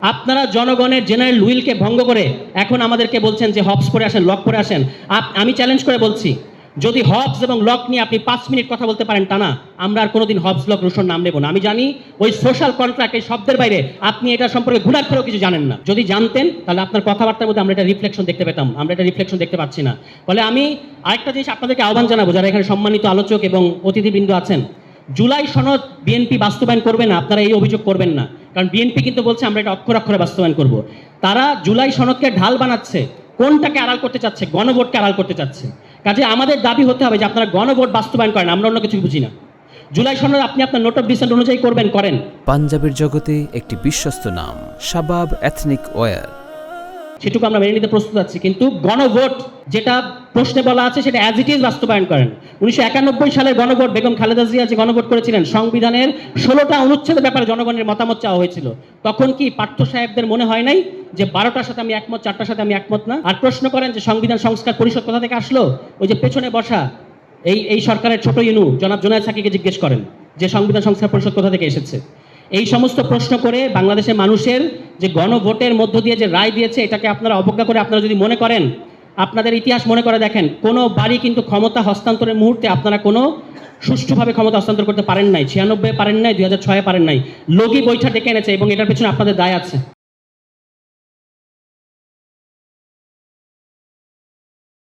আপনারা জনগণের জেনারেল উইলকে ভঙ্গ করে এখন আমাদেরকে বলছেন যে হবস করে আসেন, লক করে আসেন। আমি চ্যালেঞ্জ করে বলছি, যদি হবস এবং লক নিয়ে আপনি 5 মিনিট কথা বলতে পারেন টানা, আমরা আর কোনোদিন হবস লক রুশোর নাম নেব না। আমি জানি ওই সোশ্যাল কন্ট্রাক্ট, এই শব্দের বাইরে আপনি এটা সম্পর্কে ঘুণাক্ষরেও কিছু জানেন না। যদি জানতেন তাহলে আপনার কথাবার্তার মধ্যে আমরা এটা রিফ্লেকশন দেখতে পেতাম। আমরা এটা রিফ্লেকশন দেখতে পাচ্ছি না। ফলে আমি আরেকটা জিনিস আপনাদেরকে আহ্বান জানাবো, যারা এখানে সম্মানিত আলোচক এবং অতিথিবৃন্দ আছেন, জুলাই সনদ বিএনপি বাস্তবায়ন করবে না, আপনারা এই অভিযোগ করবেন না। কারণ বিএনপি কিন্তু বলছে আমরা এটা অক্ষরে অক্ষরে বাস্তবায়ন করব। তারা জুলাই সনদকে ঢাল বানাচ্ছে, কোনটাকে আড়াল করতে চাচ্ছে? গণভোটকে আড়াল করতে চাচ্ছে। কাজে আমাদের দাবি হতে হবে যে আপনারা গণভোট বাস্তবায়ন করেন, আমরা অন্য কিছু বুঝি না। জুলাই সনদ আপনি আপনার নোট অফ ডিসেন্ট অনুযায়ী করবেন, করেন। পাঞ্জাবের জগতে একটি বিশ্বস্ত নাম শাবাব এথনিক ওয়্যার, সেটুকু আমরা মেনে নিতে প্রস্তুত আছি, কিন্তু গণভোট যেটা প্রশ্নে বলা আছে সেটা অ্যাজ ইট ইজ বাস্তবায়ন করেন। 1991 সালের গণভোট, বেগম খালেদা জিয়া যে গণভোট করেছিলেন, সংবিধানের 16টা অনুচ্ছেদের ব্যাপারে জনগণের মতামত চাওয়া হয়েছিল। তখন কি পার্থ সাহেবদের মনে হয় নাই যে 12টার সাথে আমি একমত, 4টার সাথে আমি একমত না? আর প্রশ্ন করেন যে সংবিধান সংস্কার পরিষদ কোথা থেকে আসলো? ওই যে পেছনে বসা এই সরকারের ছোট ইনু জনাব জোনায়েদ সাকিকে জিজ্ঞেস করেন যে সংবিধান সংস্কার পরিষদ কোথা থেকে এসেছে। এই সমস্ত প্রশ্ন করে বাংলাদেশের মানুষের যে গণভোটের মধ্য দিয়ে যে রায় দিয়েছে, এটাকে আপনারা অবজ্ঞা করে আপনারা যদি মনে করেন, আপনাদের ইতিহাস মনে করে দেখেন, কোনো বাড়ি কিন্তু ক্ষমতা হস্তান্তরের মুহূর্তে আপনারা কোনো সুষ্ঠুভাবে ক্ষমতা হস্তান্তর করতে পারেন নাই। 96 পারেন নাই, 2006 পারেন নাই। লগি বৈঠা ডেকে এনেছে এবং এটার পেছনে আপনাদের দায় আছে।